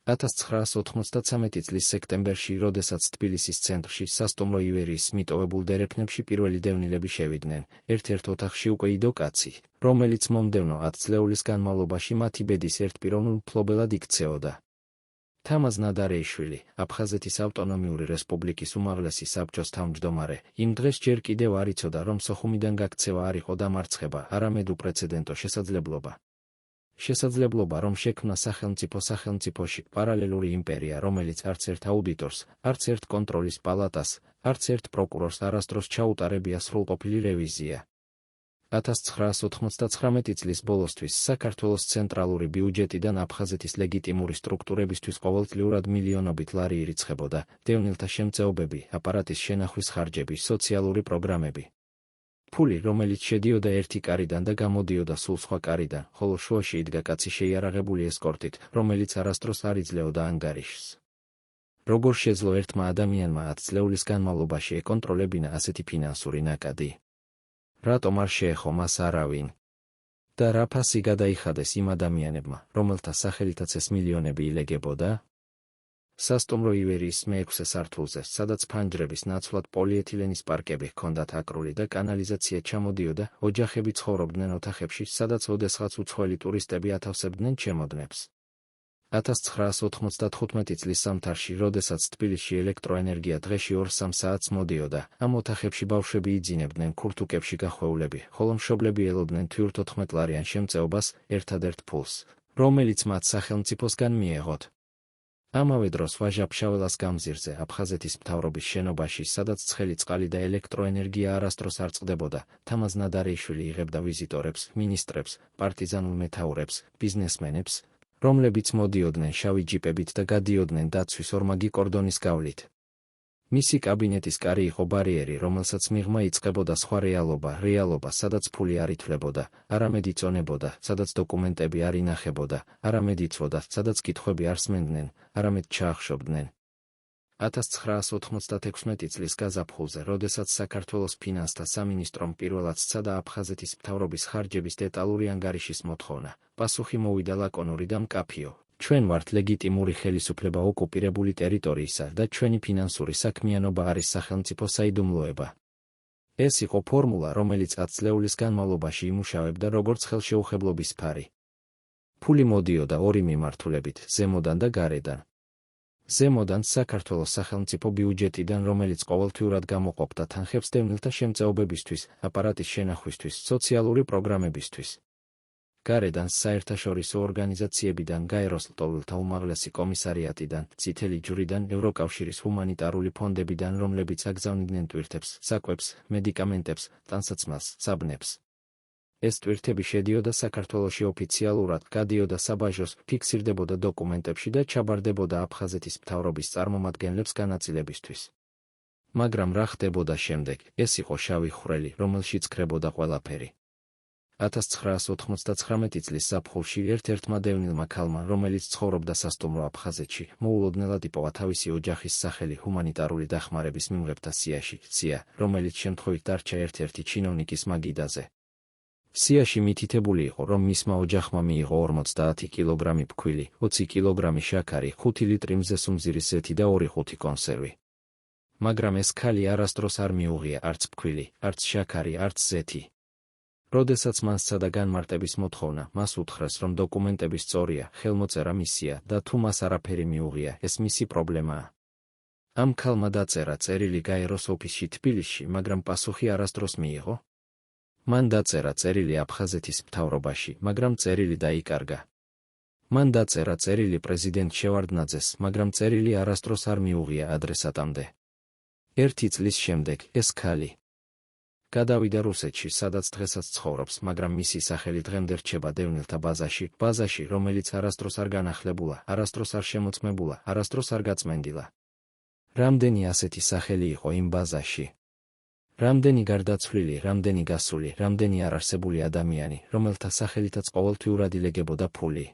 1993 წლის სექტემბერში, როდესაც თბილისის ცენტრში სასტუმრო ივერიის მიტოვებულ დერეფნებში პირველი დევნილები შევიდნენ, ერთ-ერთ ოთახში უკვე იდო კაცი, რომელიც მომდევნო 10 წლეულის განმავლობაში მათი ბედის ერთპიროვნულ მფლობელად იქცეოდა. თამაზ ნადარეიშვილი, აფხაზეთის ავტონომიური რესპუბლიკის უმაღლესი საბჭოს თავმჯდომარე, იმ დღეს ჯერ კიდევ არ იცოდა, რომ სოხუმიდან გაქცევა არ იყო დამარცხება, არამედ უპრეცედენტო შესაძლებლობა. შესაძლებლობა, რომ შექმნა სახელმწიფოში პარალელური იმპერია, რომელიც არც ერთ აუდიტორს, არც ერთ კონტროლის პალატას, არც ერთ პროკურორს არასდროს ჩაუტარებია სრულყოფილი რევიზია. 1999 წლის ბოლოსთვის საქართველოს ცენტრალური ბიუჯეტიდან აფხაზეთის ლეგიტიმური სტრუქტურებისთვის ყოველწლიურად მილიონობით ლარი ირიცხებოდა, დევნილთა შემწეობები, აპარატის შენახვის ხარჯები, სოციალური პროგრამები. ფული, რომელიც შედიოდა ერთი კარიდან და გამოდიოდა სულ სხვა კარიდან, ხოლო შუაში იდგა კაცი შეიარაღებული ესკორტით, რომელიც არასდროს არ იძლეოდა ანგარიშს. როგორ შეძლო ერთმა ადამიანმა 10 წლეულის განმავლობაში ეკონტროლებინა ასეთი ფინანსური ნაკადი? რატომ არ შეეხო მას არავინ? და რა ფასი გადაიხადეს იმ ადამიანებმა, რომელთა სახელითაც ეს მილიონები ილეგებოდა? სასტუმრო ივერიის მე-6 სართულზე, სადაც ფანჯრების ნაცვლად პოლიეთილენის პარკები ჰქონდათ აკრული და კანალიზაცია ჩამოდიოდა, ოჯახები ცხოვრობდნენ ოთახებში, სადაც ოდესღაც უცხოელი ტურისტები ათავსებდნენ ჩემოდნებს. 1995 წლის ზამთარში, როდესაც თბილისში ელექტროენერგია დღეში 2-3 საათს მოდიოდა, ამ ოთახებში ბავშვები იძინებდნენ ქურთუკებში გახვეულები, ხოლო მშობლები ელოდნენ თვით-14 შემწეობას, ერთადერთ ფულს, რომელიც მათ სახელმწიფოსგან მიეღოთ. ამავე დროს ვაჟა-ფშაველას გამზირზე, აფხაზეთის მთავრობის შენობაში, სადაც ცხელი წყალი და ელექტროენერგია არასდროს არ წყდებოდა, თამაზ ნადარეიშვილი იღებდა ვიზიტორებს, მინისტრებს, პარტიზანულ მეთაურებს, ბიზნესმენებს, რომლებიც მოდიოდნენ შავი ჯიპებით და გადიოდნენ დაცვის ორმაგი კორდონის გავლით. მისი კაბინეტის კარი იყო ბარიერი, რომელსაც მიღმა იწყებოდა სხვა რეალობა, სადაც ფული არ ითვლებოდა, არამედ იწონებოდა, სადაც დოკუმენტები არ ინახებოდა, არამედ იცვოდა, სადაც კითხვები არ სმენდნენ, არამედ ჩაახშობდნენ. 1996 წლის გაზაფხულზე, როდესაც საქართველოს ფინანსთა სამინისტრომ პირველად სცადა აფხაზეთის მთავრობის ხარჯების დეტალური ანგარიშის მოთხოვნა, პასუხი მოვიდა ლაკონური და მკაფიო. ჩვენ ვართ ლეგიტიმური ხელისუფლება ოკუპირებული ტერიტორიისა და ჩვენი ფინანსური საქმიანობა არის სახელმწიფო საიდუმლოება. ეს იყო ფორმულა, რომელიც 10 წლეულის განმავლობაში იმუშავებდა როგორც ხელშეუხებლობის ფარი. ფული მოდიოდა ორი მიმართულებით, ზემოდან და გარედან. ზემოდან საქართველოს სახელმწიფო ბიუჯეტიდან, რომელიც ყოველთვიურად გამოყოფდა თანხებს დევნილთა შემწეობებისთვის, აპარატის შენახვისთვის, სოციალური პროგრამებისთვის. გარედან საერთაშორისო ორგანიზაციებიდან, გაეროს ლტოლვილთა უმაღლესი კომისარიატიდან, წითელი ჯვრიდან, ევროკავშირის ჰუმანიტარული ფონდებიდან, რომლებიც აგზავნიდნენ ტვირთებს, საკვებს, მედიკამენტებს, ტანსაცმელს, საბნებს. ეს ტვირთები შედიოდა საქართველოში ოფიციალურად, გადიოდა საბაჟოს, ფიქსირდებოდა დოკუმენტებში და ჩაბარდებოდა აფხაზეთის მთავრობის წარმომადგენლებს განაწილებისთვის. მაგრამ რა ხდებოდა შემდეგ? ეს იყო შავი ხვრელი, რომელშიც კრებოდა ყველაფერი. 1999 წლის ზაფხულში ერთ-ერთმა დევნილმა ქალმა, რომელიც ცხოვრობდა სასტუმრო აფხაზეთში, მოულოდნელად იპოვა თავისი ოჯახის სახელი ჰუმანიტარული დახმარების მიმღებთა სიაში, სია, რომელიც შემთხვევით დარჩა ერთ-ერთი ჩინოვნიკის მაგიდაზე. სიაში მითითებული იყო, რომ მისმა ოჯახმა მიიღო 50 კილოგრამი ფქვილი, 20 კილოგრამი შაქარი, 5 ლიტრი მზესუმზირის ზეთი და 2-5 კონსერვი. მაგრამ ეს ქალი არასდროს არ მიუღია არც ფქვილი, არც შაქარი, არც ზეთი. როდესაც მან სცადა განმარტების მოთხოვნა, მას უთხრეს, რომ დოკუმენტები სწორია, ხელმოწერა მისია და თუ მას არაფერი მიუღია, ეს მისი პრობლემაა. ამ ქალმა დაწერა წერილი გაეროს ოფისში თბილისში, მაგრამ პასუხი არასდროს მიიღო. მან დაწერა წერილი აფხაზეთის მთავრობაში, მაგრამ წერილი დაიკარგა. მან დაწერა წერილი პრეზიდენტ შევარდნაძეს, მაგრამ წერილი არასდროს არ მიუღია ადრესატამდე. 1 წლის შემდეგ ეს ქალი გადავიდა რუსეთში, სადაც დღესაც ცხოვრობს, მაგრამ მისი სახელი დღემდე რჩება დევნილთა ბაზაში, რომელიც არასდროს არ განახლებულა, არასდროს არ შემოწმებულა, არასდროს არ გაწმენდილა. რამდენი ასეთი სახელი იყო იმ ბაზაში? რამდენი გარდაცვლილი, რამდენი გასული, რამდენი არარსებული ადამიანი, რომელთა სახელითაც ყოველთვიურად ილეგებოდა ფული.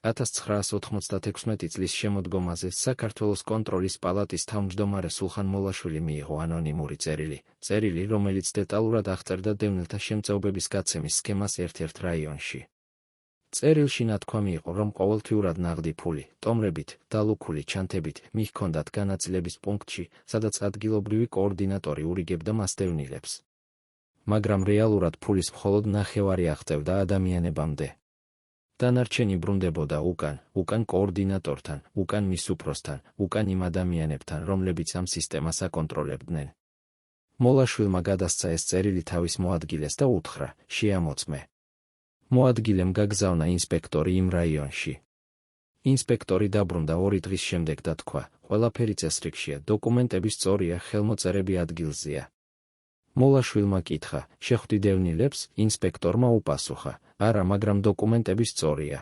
1996 წლის შემოდგომაზე საქართველოს კონტროლის პალატის თავმჯდომარე სულხან მოლაშვილი მიიღო ანონიმური წერილი, რომელიც დეტალურად აღწერდა დევნილთა შემწეობების გაცემის სქემას ერთ-ერთ რაიონში. წერილში ნათქვამი იყო, რომ ყოველთვიურად ნაღდი ფული, ტომრებით, დალუქული ჩანთებით მიჰქონდათ განაწილების პუნქტში, სადაც ადგილობრივი კოორდინატორი ურიგებდა მას დევნილებს. მაგრამ რეალურად ფულის მხოლოდ ნახევარი აღწევდა ადამიანებამდე. დანარჩენი ბრუნდებოდა უკან კოორდინატორთან, უკან მის უფროსთან, უკან იმ ადამიანებთან, რომლებიც ამ სისტემას აკონტროლებდნენ. მოლაშვილმა გადასცა ეს წერილი თავის მოადგილეს და უთხრა: შეამოწმე. მოადგილემ გაგზავნა ინსპექტორი იმ რაიონში. ინსპექტორი დაბრუნდა 2 დღის შემდეგ და თქვა: ყველაფერი წესრიგშია, დოკუმენტები სწორია, ხელმოწერები ადგილზეა. მოლაშვილმა კითხა: შეხვდი დევნილებს? ინსპექტორმა უპასუხა: არა, მაგრამ დოკუმენტები სწორია.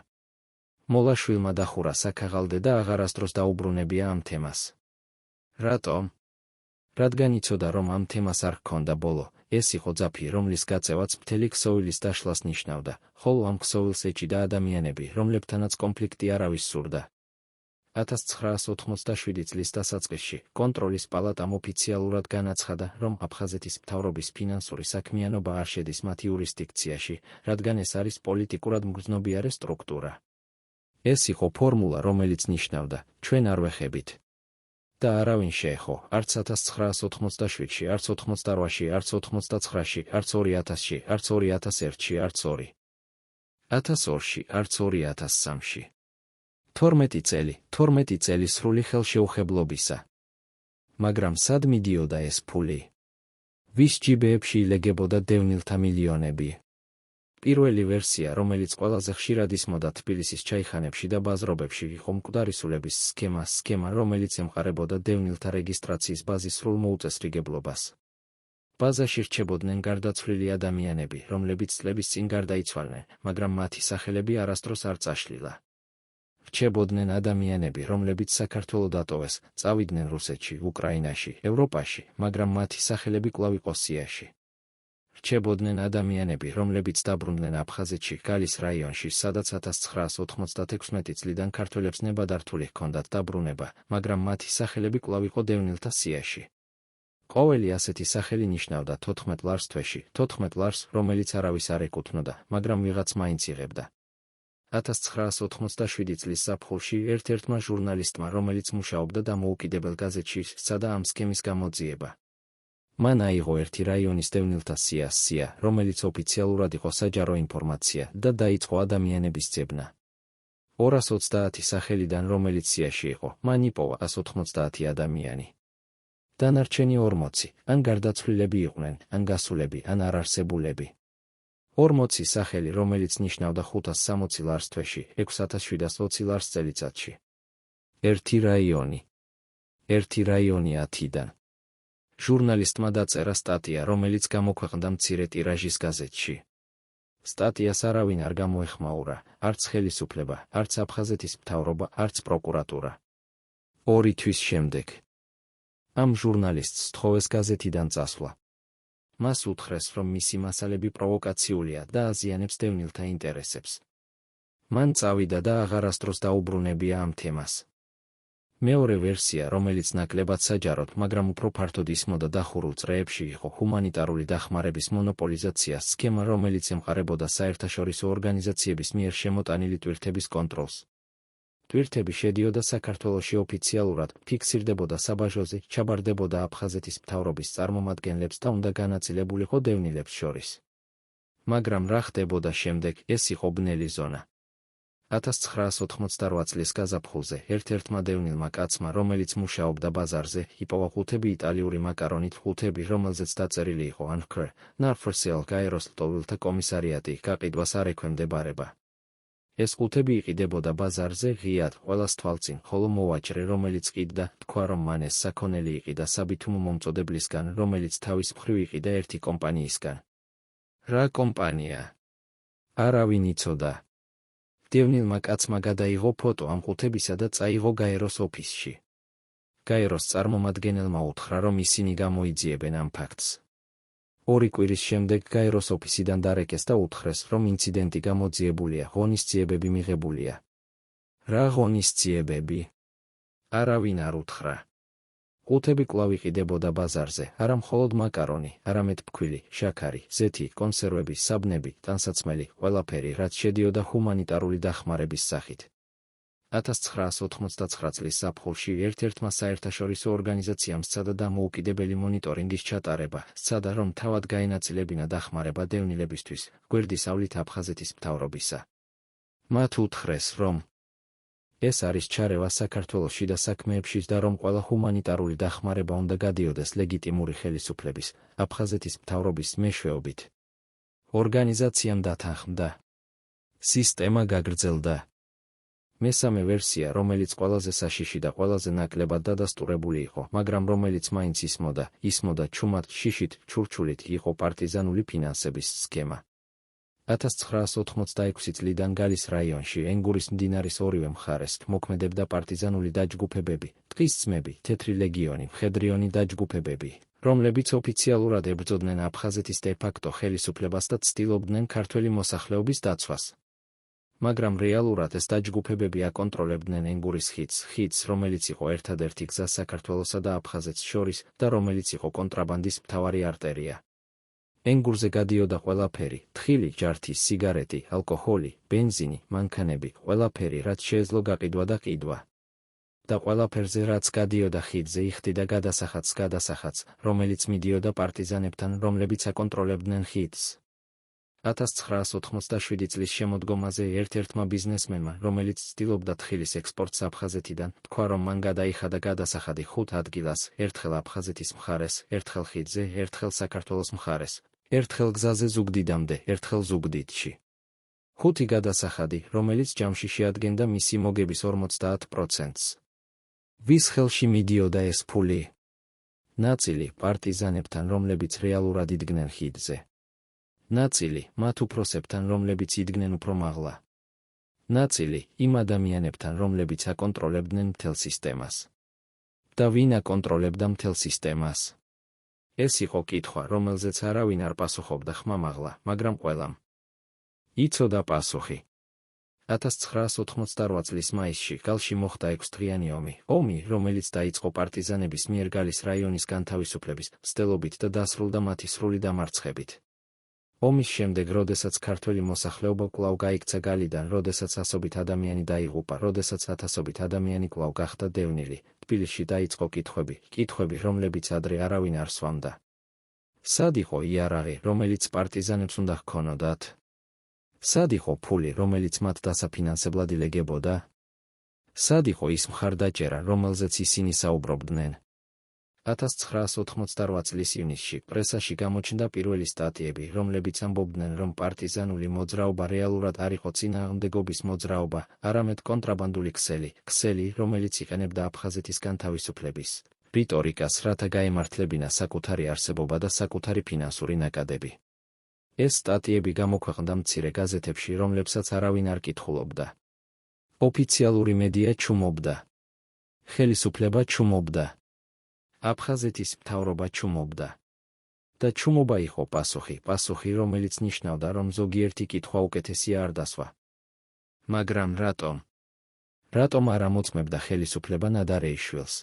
მოლაშვილმა დახურა საქაღალდე და აღარასდროს დაუბრუნებია ამ თემას. რატომ? რადგან იცოდა, რომ ამ თემას არ ჰქონდა ბოლო, ეს იყო ძაფი, რომლის გაწევაც მთელი ქსოვილის დაშლას ნიშნავდა, ხოლო ამ ქსოვილს ეჭიდა ადამიანები, რომლებთანაც კონფლიქტი არავის სურდა. 1987 წლის დასაწყისში კონტროლის პალატამ ოფიციალურად განაცხადა, რომ აფხაზეთის მთავრობის ფინანსური საქმიანობა არ შედის მათი იურისდიქციაში, რადგან ეს არის პოლიტიკურად მგრძნობიარე სტრუქტურა. ეს იყო ფორმულა, რომელიც ნიშნავდა: ჩვენ არ ვეხებით. და არავინ შეეხო, არც 1987-ში, არც 88-ში, არც 89-ში, არც 2000-ში, არც 2001-ში, არც 2002-ში, არც 2003-ში. 12 წელი სრული ხელშეუხებლობისა. მაგრამ სად მიდიოდა ეს ფული? ვის ჯიბეებში ილეგებოდა დევნილთა მილიონები? პირველი ვერსია, რომელიც ყველაზე ხშირად ისმოდა თბილისის ჩაიხანებში და ბაზრობებში, იყო მკვდარისულების სქემა, რომელიც ემყარებოდა დევნილთა რეგისტრაციის ბაზის სრულ მოუწესრიგებლობას. ბაზაში რჩებოდნენ გარდაცვლილი ადამიანები, რომლებიც წლების წინ გარდაიცვალნენ, მაგრამ მათი სახელები არასდროს არ წაშლილა. რჩებოდნენ ადამიანები, რომლებიც საქართველოს დატოვეს, წავიდნენ რუსეთში, უკრაინაში, ევროპაში, მაგრამ მათი სახელები კვლავ იყო სიაში. რჩებოდნენ ადამიანები, რომლებიც დაბრუნდნენ აფხაზეთში, გალის რაიონში, სადაც 1996 წლიდან ქართველებს ნებადართული ჰქონდათ დაბრუნება, მაგრამ მათი სახელები კვლავ იყო დევნილთა სიაში. ყოველი ასეთი სახელი ნიშნავდა 14 ლარს თვეში, 14 ლარს, რომელიც არავის არ ეკუთვნოდა, მაგრამ ვიღაც მაინც იღებდა. 1987 წლის ზაფხულში ერთ-ერთმა ჟურნალისტმა, რომელიც მუშაობდა დამოუკიდებელ გაზეთში, სცადა ამ სქემის გამოძიება. მან აიღო ერთი რაიონის დევნილთა სია, რომელიც ოფიციალურად იყო საჯარო ინფორმაცია და დაიწყო ადამიანების ძებნა. 230 სახელიდან, რომელიც სიაში იყო, მან იპოვა 190 ადამიანი. დანარჩენი 40, ან გარდაცვლილები იყვნენ, ან გასულები, ან არარსებულები. 40 სახელი, რომელიც ნიშნავდა 560 ლარს თვეში, 6720 ლარს წელიწადში. ერთი რაიონი 10-დან. ჟურნალისტმა დაწერა სტატია, რომელიც გამოქვეყნდა მცირე ტირაჟის გაზეთში. სტატიას არავინ არ გამოეხმაურა, არც ხელისუფლება, არც აფხაზეთის მთავრობა, არც პროკურატურა. 2 თვის შემდეგ ამ ჟურნალისტს სთხოვეს გაზეთიდან წასვლა. მას უთხრეს, რომ მისი მასალები პროვოკაციულია და აზიანებს დევნილთა ინტერესებს. მან წავიდა და აღარასდროს დაუბრუნებია ამ თემას. მეორე ვერსია, რომელიც ნაკლებად საჯაროდ, მაგრამ უფრო ფართოდ ისმოდა დახურულ წრეებში, იყო ჰუმანიტარული დახმარების მონოპოლიზაცია, სქემა, რომელიც ემყარებოდა საერთაშორისო ორგანიზაციების მიერ შემოტანილი ტვირთების კონტროლს. ტვირთები შედიოდა საქართველოში ოფიციალურად, ფიქსირდებოდა საბაჟოზე, ჩაბარდებოდა აფხაზეთის მთავრობის წარმომადგენლებს და უნდა განაწილებულიყო დევნილებს შორის. მაგრამ რა ხდებოდა შემდეგ, ეს იყო ბნელი ზონა. 1988 წლის გაზაფხულზე ერთ-ერთმა დევნილმა კაცმა, რომელიც მუშაობდა ბაზარზე, იპოვა ყუთები იტალიური მაკარონით, ყუთები, რომელზეც დაწერილი იყო Anchor, Narfosel გაეროს ლტოვილთა კომისარიატი, გაყიდვას არ ექვემდებარება. ეს ყუთები იყიდებოდა ბაზარზე ღიად, ყველას თვალწინ, ხოლო მოვაჭრე, რომელიც ყიდდა, თქვა, რომ მან ეს საქონელი იყიდა საბითუმო მომწოდებლისგან, რომელიც თავის მხრივ იყიდა ერთი კომპანიისგან. რა კომპანია? არავინ იცოდა. დევნილმა კაცმა გადაიღო ფოტო ამ ყუთებისა და წაიღო გაეროს ოფისში. გაეროს წარმომადგენელმა უთხრა, რომ ისინი გამოიძიებენ ამ ფაქტს. 2 კვირის შემდეგ გაეროს ოფისიდან დარეკეს და უთხრეს, რომ ინციდენტი გამოძიებულია, ღონისძიებები მიღებულია. რა ღონისძიებები? არავინ არ უთხრა. ყუთები კვლავ იყიდებოდა ბაზარზე, არა მხოლოდ მაკარონი, არამედ ფქვილი, შაქარი, ზეთი, კონსერვები, საბნები, ტანსაცმელი, ყველაფერი, რაც შედიოდა ჰუმანიტარული დახმარების სახით. 1989 წლის ზაფხულში ერთ-ერთმა საერთაშორისო ორგანიზაციამ სცადა დამოუკიდებელი მონიტორინგის ჩატარება, სცადა რომ თავად გაენაწილებინა დახმარება დევნილებისთვის, გვერდისავლით აფხაზეთის მთავრობისა. მათ უთხრეს, რომ ეს არის ჩარევა საქართველოს შიდა საქმეებშიც და რომ ყველა ჰუმანიტარული დახმარება უნდა გადიოდეს ლეგიტიმური ხელისუფლების, აფხაზეთის მთავრობის მეშვეობით. ორგანიზაციამ დათანხმდა. სისტემა გაგრძელდა. მესამე ვერსია, რომელიც ყველაზე საშიში და ყველაზე ნაკლებად დადასტურებული იყო, მაგრამ რომელიც მაინც ისმოდა ჩუმად, შიშით, ჩურჩულით, იყო პარტიზანული ფინანსების სქემა. 1986 წლიდან გალის რაიონში, ენგურის მდინარის ორივე მხარეს მოქმედებდა პარტიზანული დაჯგუფებები, ტყის ძმები, თეთრი ლეგიონი, მხედრიონი დაჯგუფებები, რომლებიც ოფიციალურად ებრძოდნენ აფხაზეთის დე-ფაქტო ხელისუფლებას და ცდილობდნენ ქართველი მოსახლეობის დაცვას. მაგრამ რეალურად ეს დაჯგუფებები აკონტროლებდნენ ენგურის ხიდს, რომელიც იყო ერთადერთი გზა საქართველოსა და აფხაზეთს შორის და რომელიც იყო კონტრაბანდის მთავარი არტერია. ენგურზე გადიოდა ყველაფერი, თხილი, ჯართი, სიგარეტი, ალკოჰოლი, ბენზინი, მანქანები, ყველაფერი, რაც შეეძლო გაყიდვა და ყიდვა. და ყველაფერზე, რაც გადიოდა ხიდზე, იხდიდა გადასახადს, რომელიც მიდიოდა პარტიზანებთან, რომლებიც აკონტროლებდნენ ხიდს. 1987 წლის შემოდგომაზე ერთ-ერთმა ბიზნესმენმა, რომელიც ცდილობდა თხილის ექსპორტს აფხაზეთიდან, თქვა, რომ მან გადაიხადა გადასახადი 5 ადგილას, ერთხელ აფხაზეთის მხარეს, ერთხელ ხიდზე, ერთხელ საქართველოს მხარეს, ერთხელ გზაზე ზუგდიდამდე, ერთხელ ზუგდიდში. 5 გადასახადი, რომელიც ჯამში შეადგენდა მისი მოგების 50%-ს. ვის ხელში მიდიოდა ეს ფული? ნაწილი პარტიზანებთან, რომლებიც რეალურად იდგნენ ხიდზე. ნაწილი მათ უფროსებთან, რომლებიც იდგნენ უფრო მაღლა. ნაწილი იმ ადამიანებთან, რომლებიც აკონტროლებდნენ მთელ სისტემას. და ვინ აკონტროლებდა მთელ სისტემას? ეს იყო კითხვა, რომელზეც არავინ არ პასუხობდა ხმამაღლა, მაგრამ ყველამ იცოდა პასუხი. 1988 წლის მაისში გალში მოხდა 6-დღიანი ომი, რომელიც დაიწყო პარტიზანების მიერ გალის რაიონის განთავისუფლების მცდელობით და დასრულდა მათი სრული დამარცხებით. ომის შემდეგ, როდესაც ქართველი მოსახლეობა კვლავ გაიქცა გალიდან, როდესაც ასობით ადამიანი დაიღუპა, როდესაც ათასობით ადამიანი კვლავ გახდა დევნილი, თბილისში დაიწყო კითხვები, რომლებიც ადრე არავინ არ სვამდა. სად იყო იარაღი, რომელიც პარტიზანებს უნდა ჰქონოდათ? სად იყო ფული, რომელიც მათ დასაფინანსებლად ილეგებოდა? სად იყო ის მხარდაჭერა, რომელზეც ისინი საუბრობდნენ? 1988 წლის ივნისში პრესაში გამოჩნდა პირველი სტატიები, რომლებიც ამბობდნენ, რომ პარტიზანული მოძრაობა რეალურად არ იყო წინააღმდეგობის მოძრაობა, არამედ კონტრაბანდული ქსელი, რომელიც იყენებდა აფხაზეთის განთავისუფლების რიტორიკას, რათა გაემართლებინა საკუთარი არსებობა და საკუთარი ფინანსური ნაკადები. ეს სტატიები გამოქვეყნდა მცირე გაზეთებში, რომლებსაც არავინ არ კითხულობდა. ოფიციალური მედია ჩუმობდა. ხელისუფლება ჩუმობდა. აფხაზეთის მთავრობა ჩუმობდა. და ჩუმობა იყო პასუხი, რომელიც ნიშნავდა, რომ ზოგიერთი კითხვა უკეთესია არ დასვა. მაგრამ რატომ არ ამოწმებდა ხელისუფლება ნადარეიშვილს?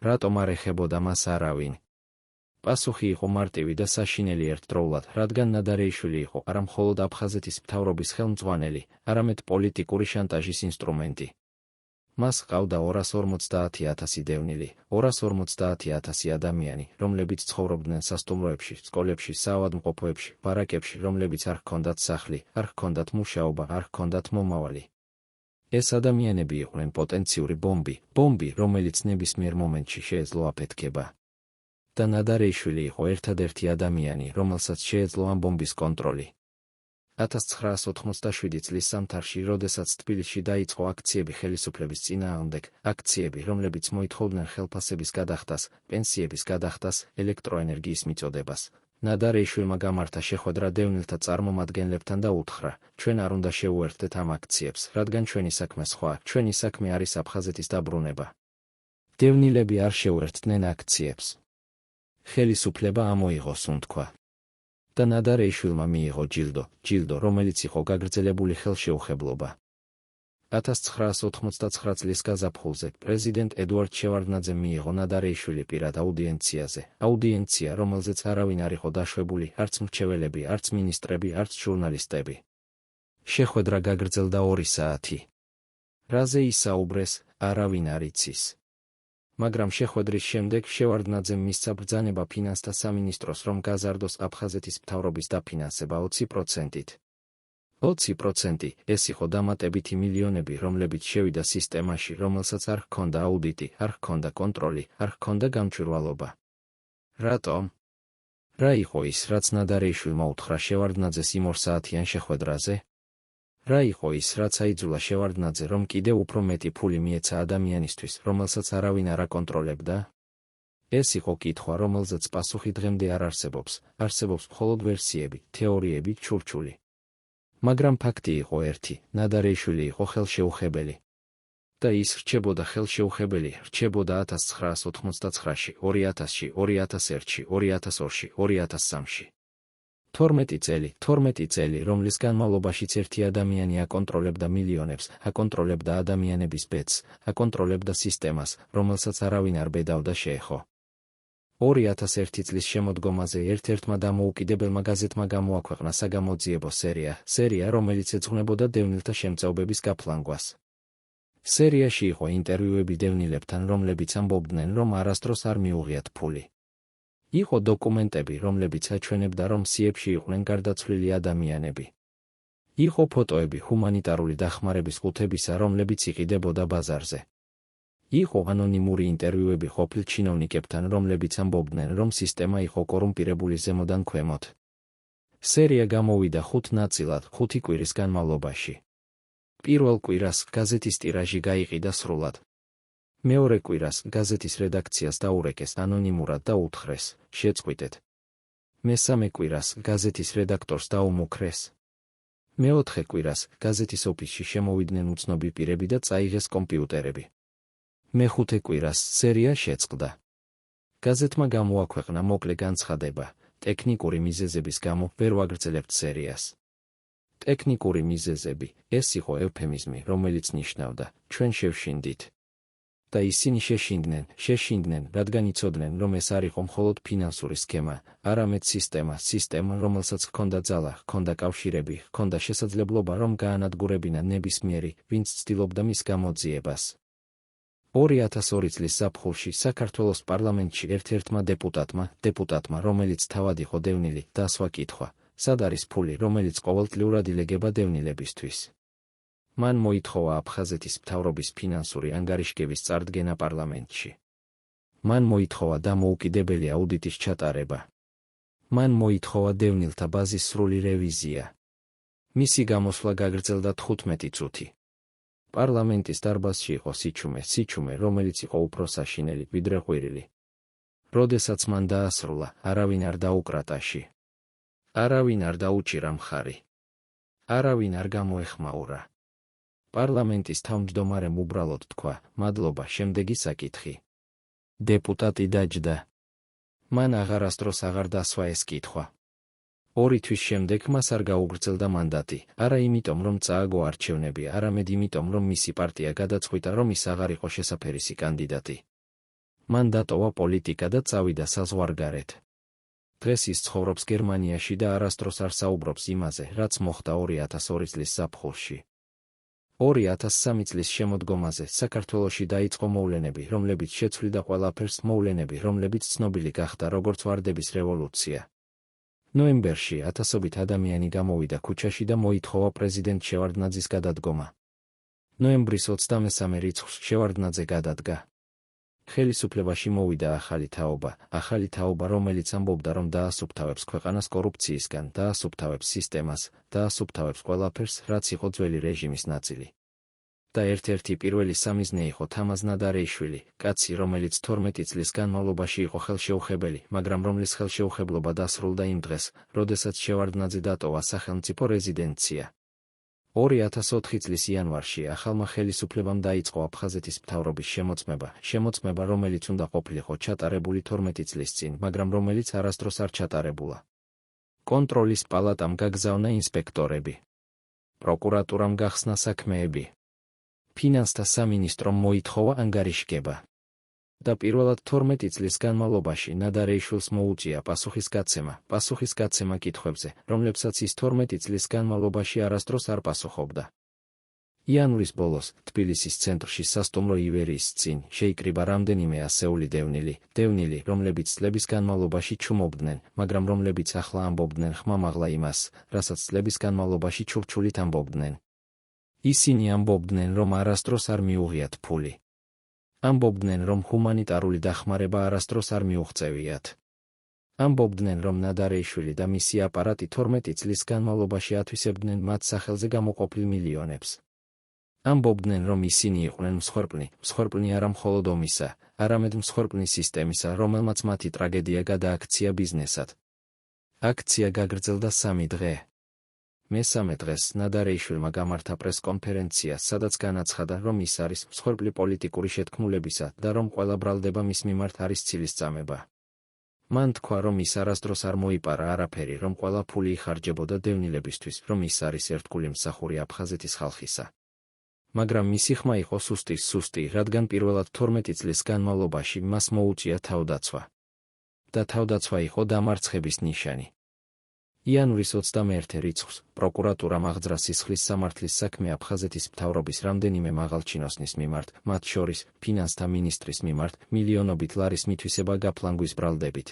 რატომ არ ეხებოდა მას არავინ? პასუხი იყო მარტივი და საშინელი ერთდროულად, რადგან ნადარეიშვილი იყო არა მხოლოდ აფხაზეთის მთავრობის ხელმძღვანელი, არამედ პოლიტიკური შანტაჟის ინსტრუმენტი. მას ჰყავდა 250,000 დევნილი, 250,000 ადამიანი, რომლებიც ცხოვრობდნენ სასტუმროებში, სკოლებში, საავადმყოფოებში, ბარაკებში, რომლებიც არ ჰქონდათ სახლი, არ ჰქონდათ მუშაობა, არ ჰქონდათ მომავალი. ეს ადამიანები იყვნენ პოტენციური ბომბი, რომელიც ნებისმიერ მომენტში შეეძლო აფეთქება. და ნადარეიშვილი იყო ერთადერთი ადამიანი, რომელსაც შეეძლო ამ ბომბის კონტროლი. 1987 წლის ზამთარში, როდესაც თბილისში დაიწყო აქციები ხელისუფლების წინააღმდეგ, აქციები, რომლებიც მოითხოვდნენ ხელფასების გადახდას, პენსიების გადახდას, ელექტროენერგიის მიწოდებას, ნადარეიშვილმა გამართა შეხვედრა დევნილთა წარმომადგენლებთან და უთხრა, ჩვენ არ უნდა შევუერთდეთ ამ აქციებს, რადგან ჩვენი საქმე სხვა, ჩვენი საქმე არის აფხაზეთის დაბრუნება. დევნილები არ შეუერთდნენ აქციებს. ხელისუფლება ამოიღოს უთქვა. და ნადარეიშვილმა მიიღო ჯილდო, რომელიც იყო გაგრძელებული ხელშეუხებლობა. 1989 წლის გაზაფხულზე პრეზიდენტ ედუარდ შევარდნაძემ მიიღო ნადარეიშვილი პირად აუდიენციაზე, აუდიენცია, რომელზეც არავინ არ იყო დაშვებული, არც მრჩეველები, არც მინისტრები, არც ჟურნალისტები. შეხვედრა გაგრძელდა 2 საათი. რაზე ისაუბრეს, არავინ არ იცის. მაგრამ შეხვედრის შემდეგ შევარდნაძემ მისცა ბრძანება ფინანსთა სამინისტროს, რომ გაზარდოს აფხაზეთის მთავრობის დაფინანსება 20%-ით. 20% ეს იყო დამატებითი მილიონები, რომლებიც შევიდა სისტემაში, რომელსაც არ ჰქონდა აუდიტი, არ ჰქონდა კონტროლი, არ ჰქონდა გამჭვირვალობა. რატომ? რა იყო ის, რაც ნადარეიშვილმა უთხრა შევარდნაძეს იმ 2 საათიან შეხვედრაზე? რა იყო ის, რაც აიძულა შევარდნაძე, რომ კიდევ უფრო მეტი ფული მიეცა ადამიანისთვის, რომელსაც არავინ არ აკონტროლებდა? ეს იყო კითხვა, რომელზეც პასუხი დღემდე არ არსებობს, არსებობს მხოლოდ ვერსიები, თეორიები, ჩურჩული. მაგრამ ფაქტი იყო ერთი, ნადარეიშვილი იყო ხელშეუხებელი. და ის რჩებოდა ხელშეუხებელი, რჩებოდა 1989-ში, 2000-ში, 2001-ში, 2002-ში, 2003-ში. 12 წელი, რომლის განმავლობაშიც ერთი ადამიანი აკონტროლებდა მილიონებს, აკონტროლებდა ადამიანების ბედს, აკონტროლებდა სისტემას, რომელსაც არავინ არ ბედავდა შეეხო. 2001 წლის შემოდგომაზე ერთ-ერთმა დამოუკიდებელმა გაზეთმა გამოაქვეყნა საგამოძიებო სერია, რომელიც ეძღვნებოდა დევნილთა შემწეობების გაფლანგვას. სერიაში იყო ინტერვიუები დევნილებთან, რომლებიც ამბობდნენ, რომ არასდროს არ მიუღიათ ფული. იყო დოკუმენტები, რომლებიც აჩვენებდა, რომ სიებში იყვნენ გარდაცვლილი ადამიანები. იყო ფოტოები ჰუმანიტარული დახმარების ყუთებისა, რომლებიც იყიდებოდა ბაზარზე. იყო ანონიმური ინტერვიუები ყოფილ ჩინოვნიკებთან, რომლებიც ამბობდნენ, რომ სისტემა იყო კორუმპირებული ზემოდან ქვემოთ. სერია გამოვიდა 5 ნაწილად, 5 კვირის განმავლობაში. პირველ კვირას გაზეთის ტირაჟი გაიყიდა სრულად. მეორე კვირას გაზეთის რედაქციას დაურეკეს ანონიმურად და უთხრეს, შეწყვიტეთ. მესამე კვირას გაზეთის რედაქტორს დაუმუქრეს. მეოთხე კვირას გაზეთის ოფისში შემოვიდნენ უცნობი პირები და წაიღეს კომპიუტერები. მეხუთე კვირას სერია შეწყდა. გაზეთმა გამოაქვეყნა მოკლე განცხადება, ტექნიკური მიზეზების გამო ვერ ვაგრძელებთ სერიას. ტექნიკური მიზეზები, ეს იყო ევფემიზმი, რომელიც ნიშნავდა, ჩვენ შევშინდით. და ისინი შეშინდნენ, რადგან იცოდნენ, რომ ეს არ იყო მხოლოდ ფინანსური სქემა, არამედ სისტემა, რომელსაც ჰქონდა ძალა, ჰქონდა კავშირები, ჰქონდა შესაძლებლობა, რომ გაანადგურებინა ნებისმიერი, ვინც ცდილობდა მის გამოძიებას. 2002 წლის ზაფხულში საქართველოს პარლამენტში ერთ-ერთმა დეპუტატმა, რომელიც თავად იყო დევნილი, დასვა კითხვა, სად არის ფული, რომელიც ყოველწლიურად ილეგება დევნილებისთვის. მან მოითხოვა აფხაზეთის მთავრობის ფინანსური ანგარიშგების წარდგენა პარლამენტში. მან მოითხოვა დამოუკიდებელი აუდიტის ჩატარება. მან მოითხოვა დევნილთა ბაზის სრული რევიზია. მისი გამოსვლა გაგრძელდა 15 წუთი. პარლამენტის დარბაზში იყო სიჩუმე, რომელიც იყო უფრო საშინელი, ვიდრე ყვირილი. როდესაც მან დაასრულა, არავინ არ დაუკრატაში. არავინ არ დაუჭირა მხარი. არავინ არ გამოეხმაურა. პარლამენტის თავმჯდომარემ უბრალოდ თქვა, მადლობა, შემდეგი საკითხი. დეპუტატი დაჯდა. მან აღარასდროს აღარ დასვა ეს კითხვა. 2 თვის შემდეგ მას არ გაუგრძელდა მანდატი, არა იმიტომ, რომ წააგო არჩევნები, არამედ იმიტომ, რომ მისი პარტია გადაწყვიტა, რომ ის აღარ იყო შესაფერისი კანდიდატი. მან დატოვა პოლიტიკა და წავიდა საზღვარგარეთ. დღეს ის ცხოვრობს გერმანიაში და არასდროს არ საუბრობს იმაზე, რაც მოხდა 2002 წლის ზაფხულში. 2003 წლის შემოდგომაზე საქართველოში დაიწყო მოვლენები, რომლებიც შეცვლიდა ყველაფერს, მოვლენები, რომლებიც ცნობილი გახდა როგორც ვარდების რევოლუცია. ნოემბერში ათასობით ადამიანი გამოვიდა ქუჩაში და მოითხოვა პრეზიდენტ შევარდნაძის გადადგომა. ნოემბრის 23 რიცხვს შევარდნაძე გადადგა. ხელისუფლებაში მოვიდა ახალი თაობა, რომელიც ამბობდა, რომ დაასუფთავებს ქვეყანას კორუფციისგან, დაასუფთავებს სისტემას, დაასუფთავებს ყველაფერს, რაც იყო ძველი რეჟიმის ნაწილი. და ერთ-ერთი პირველი სამიზნე იყო თამაზ ნადარეიშვილი, კაცი, რომელიც 12 წლის განმავლობაში იყო ხელშეუხებელი, მაგრამ რომლის ხელშეუხებლობა დასრულდა იმ დღეს, როდესაც შევარდნაძე დატოვა სახელმწიფო რეზიდენცია. 2004 წლის იანვარში ახალმა ხელისუფლებამ დაიწყო აფხაზეთის მთავრობის შემოწმება, რომელიც უნდა ყოფილიყო ჩატარებული 12 წლის წინ, მაგრამ რომელიც არასდროს არ ჩატარებულა. კონტროლის პალატამ გაგზავნა ინსპექტორები. პროკურატურამ გახსნა საქმეები. ფინანსთა სამინისტრომ მოითხოვა ანგარიშგება. და პირველად 12 წლის განმავლობაში ნადარეიშვილს მოუწია პასუხისგაცემა კითხვებზე, რომლებსაც ის 12 წლის განმავლობაში არასდროს არ პასუხობდა. იანვრის ბოლოს თბილისის ცენტრში სასტუმრო ივერიის წინ შეიკრიბა რამდენიმე ასეული დევნილი, რომლებიც წლების განმავლობაში ჩუმობდნენ, მაგრამ რომლებიც ახლა ამბობდნენ ხმამაღლა იმას, რასაც წლების განმავლობაში ჩურჩულით ამბობდნენ. ისინი ამბობდნენ, რომ არასდროს არ მიუღიათ ფული. ამბობდნენ, რომ ჰუმანიტარული დახმარება არასდროს არ მიუღწევიათ. ამბობდნენ, რომ ნადარეიშვილი და მისი აპარატი 12 წლის განმავლობაში ათვისებდნენ მათ სახელზე გამოყოფილ მილიონებს. ამბობდნენ, რომ ისინი იყვნენ მსხვერპლნი არა მხოლოდ ომისა, არამედ მსხვერპლნი სისტემისა, რომელმაც მათი ტრაგედია გადააქცია ბიზნესად. აქცია გაგრძელდა 3 დღე. მესამე დღეს ნადარეიშვილმა გამართა პრესკონფერენცია, სადაც განაცხადა, რომ ის არის მსხვერპლი პოლიტიკური შეთქმულებისა და რომ ყველა ბრალდება მის მიმართ არის ცილისწამება. მან თქვა, რომ ის არასდროს არ მოიპარა არაფერი, რომ ყველა ფული იხარჯებოდა დევნილებისთვის, რომ ის არის ერთგული მსახური აფხაზეთის ხალხისა. მაგრამ მისი ხმა იყო სუსტი, რადგან პირველად 12 წლის განმავლობაში მას მოუწია თავდაცვა. და თავდაცვა იყო დამარცხების ნიშანი. იანვრის 21 რიცხვს პროკურატურამ აღძრა სისხლის სამართლის საქმე აფხაზეთის მთავრობის რამდენიმე მაღალჩინოსნის მიმართ, მათ შორის ფინანსთა მინისტრის მიმართ, მილიონობით ლარის მითვისება გაფლანგვის ბრალდებით.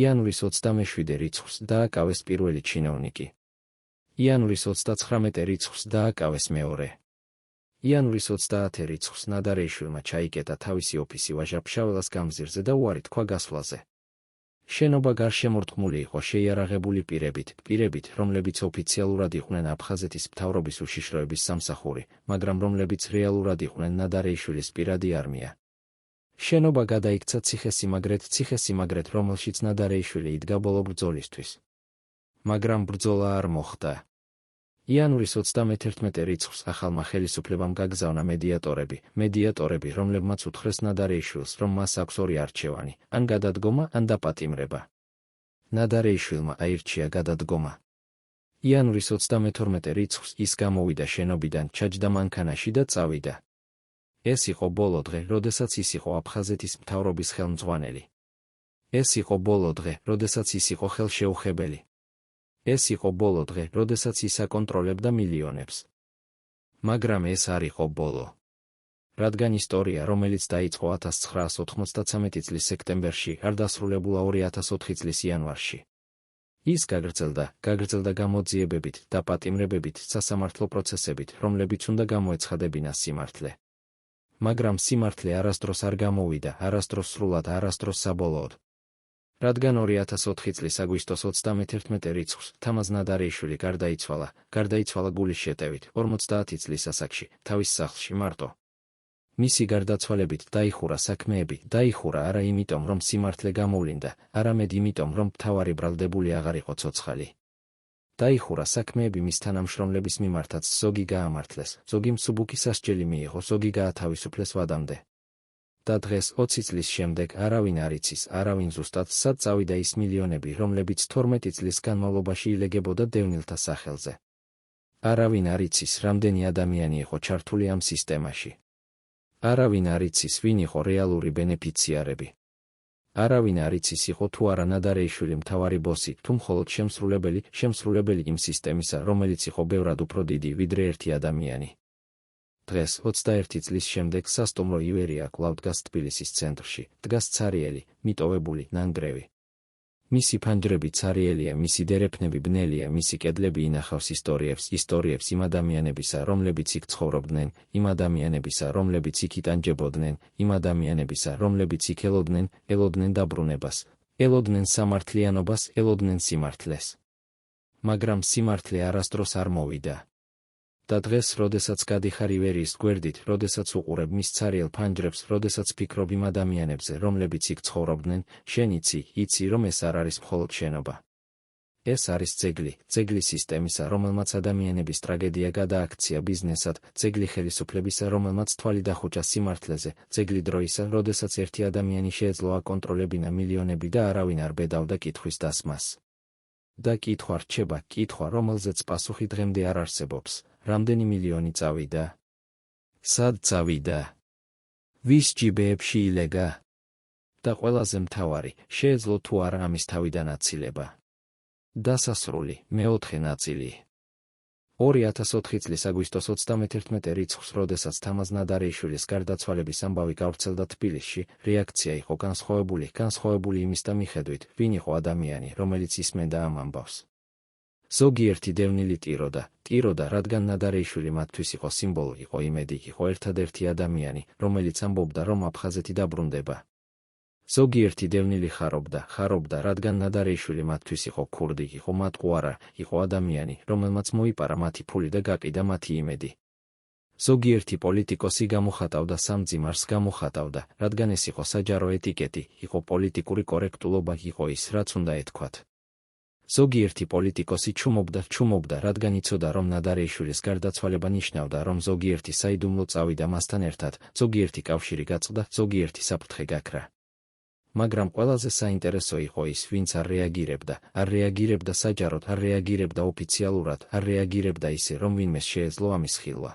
იანვრის 27 რიცხვს დააკავეს პირველი ჩინოვნიკი. იანვრის 39 რიცხვს დააკავეს მეორე. იანვრის 30 რიცხვს ნადარეიშვილმა ჩაიკეტა თავისი ოფისი ვაჟა-ფშაველას გამზირზე და უარი თქვა გასვლაზე. შენობა გარშემორტყმული იყო შეიარაღებული პირებით, რომლებიც ოფიციალურად იყვნენ აფხაზეთის მთავრობის უშიშროების სამსახური, მაგრამ რომლებიც რეალურად იყვნენ ნადარეიშვილის პირადი არმია. შენობა გადაიქცა ციხესიმაგრედ, რომელშიც ნადარეიშვილი იდგა ბოლო ბრძოლისთვის. მაგრამ ბრძოლა არ მოხდა. იანვრის 31 რიცხვს ახალმა ხელისუფლებამ გაგზავნა მედიატორები, რომლებმაც უთხრეს ნადარეიშვილს, რომ მას აქვს ორი არჩევანი, ან გადადგომა, ან დაპატიმრება. ნადარეიშვილმა აირჩია გადადგომა. იანვრის 32 რიცხვს ის გამოვიდა შენობიდან, ჩაჯდა მანქანაში და წავიდა. ეს იყო ბოლო დღე, როდესაც ის იყო აფხაზეთის მთავრობის ხელმძღვანელი. ეს იყო ბოლო დღე, როდესაც ის იყო ხელშეუხებელი. ეს იყო ბოლო დღე, როდესაც ის აკონტროლებდა მილიონებს. მაგრამ ეს არ იყო ბოლო. რადგან ისტორია, რომელიც დაიწყო 1993 წლის სექტემბერში, არ დასრულებულა 2004 წლის იანვარში. ის გაგრძელდა გამოძიებებით, დაპატიმრებებით, სასამართლო პროცესებით, რომლებიც უნდა გამოეცხადებინა სიმართლე. მაგრამ სიმართლე არასდროს არ გამოვიდა, არასდროს სრულად, არასდროს საბოლოოდ. რადგან 2004 წლის აგვისტოს 31 რიცხვს თამაზ ნადარეიშვილი გარდაიცვალა გულის შეტევით 50 წლის ასაკში, თავის სახლში მარტო. მისი გარდაცვალებით დაიხურა საქმეები, დაიხურა არა იმიტომ, რომ სიმართლე გამოვლინდა, არამედ იმიტომ, რომ მთავარი ბრალდებული აღარ იყო ცოცხალი. დაიხურა საქმეები მის თანამშრომლების მიმართაც, ზოგი გაამართლეს, ზოგი მსუბუქი სასჯელი მიიღო, ზოგი გაათავისუფლეს ვადამდე. და დღეს 20 წლის შემდეგ არავინ არ იცის, არავინ ზუსტად სად წავიდა ის მილიონები, რომლებიც 12 წლის განმავლობაში ილეგებოდა დევნილთა სახელზე. არავინ არ იცის, რამდენი ადამიანი იყო ჩართული ამ სისტემაში. არავინ არ იცის, ვინ იყო რეალური ბენეფიციარები. არავინ არ იცის, იყო თუ არა ნადარეიშვილი მთავარი ბოსი, თუ მხოლოდ შემსრულებელი იმ სისტემისა, რომელიც იყო ბევრად უფრო დიდი, ვიდრე ერთი ადამიანი. დღეს 21 წლის შემდეგ სასტუმრო ივერია კვლავ დგას თბილისის ცენტრში, დგას ცარიელი, მიტოვებული, ნანგრევი. მისი ფანჯრები ცარიელია, მისი დერეფნები ბნელია, მისი კედლები ინახავს ისტორიებს იმ ადამიანებისა, რომლებიც იქ ცხოვრობდნენ, იმ ადამიანებისა, რომლებიც იქ იტანჯებოდნენ, იმ ადამიანებისა, რომლებიც იქ ელოდნენ დაბრუნებას, ელოდნენ სამართლიანობას, ელოდნენ სიმართლეს. მაგრამ სიმართლე არასდროს არ მოვიდა. და დღეს, როდესაც გადიხარ ივერიის გვერდით, როდესაც უყურებ მის ცარიელ ფანჯრებს, როდესაც ფიქრობ იმ ადამიანებზე, რომლებიც იქ ცხოვრობდნენ, შენ იცი, რომ ეს არ არის მხოლოდ შენობა. ეს არის ძეგლი სისტემისა, რომელმაც ადამიანების ტრაგედია გადააქცია ბიზნესად, ძეგლი ხელისუფლებისა, რომელმაც თვალი დახუჭა სიმართლეზე, ძეგლი დროისა, როდესაც ერთი ადამიანი შეეძლო აკონტროლებინა მილიონები და არავინ არ ბედავდა კითხვის დასმას. და კითხვა რჩება, კითხვა, რომელზეც პასუხი დღემდე არ არსებობს. რამდენი მილიონი წავიდა? სად წავიდა? ვის ჯიბეებში ილეგა? და ყველაზე მთავარი, შეეძლო თუ არა ამის თავიდან აცილება. დასასრული, მეოთხე ნაწილი. 2004 წლის აგვისტოს 31 რიცხვს, როდესაც თამაზ ნადარეიშვილის გარდაცვალების ამბავი გავრცელდა თბილისში, რეაქცია იყო განსხვავებული იმის და მიხედვით, ვინ იყო ადამიანი, რომელიც ისმენდა ამ ამბავს. ზოგიერთი დევნილი ტიროდა, რადგან ნადარეიშვილი მათთვის იყო სიმბოლო, იყო იმედი, იყო ერთადერთი ადამიანი, რომელიც ამბობდა, რომ აფხაზეთი დაბრუნდება. ზოგიერთი დევნილი ხარობდა, რადგან ნადარეიშვილი მათთვის იყო ქურდი, იყო მატყუარა, იყო ადამიანი, რომელმაც მოიპარა მათი ფული და გაყიდა მათი იმედი. ზოგიერთი პოლიტიკოსი გამოხატავდა სამძიმარს, რადგან ეს იყო საჯარო ეტიკეტი, იყო პოლიტიკური კორექტულობა, იყო ის, რაც უნდა ეთქვათ. ზოგიერთი პოლიტიკოსი ჩუმობდა, რადგან იცოდა, რომ ნადარეიშვილის გარდაცვალება ნიშნავდა, რომ ზოგიერთი საიდუმლო წავიდა მასთან ერთად, ზოგიერთი კავშირი გაწყდა, ზოგიერთი საფრთხე გაქრა. მაგრამ ყველაზე საინტერესო იყო ის, ვინც არ რეაგირებდა საჯაროდ, არ რეაგირებდა ოფიციალურად, არ რეაგირებდა ისე, რომ ვინმეს შეეძლო ამის ხილვა.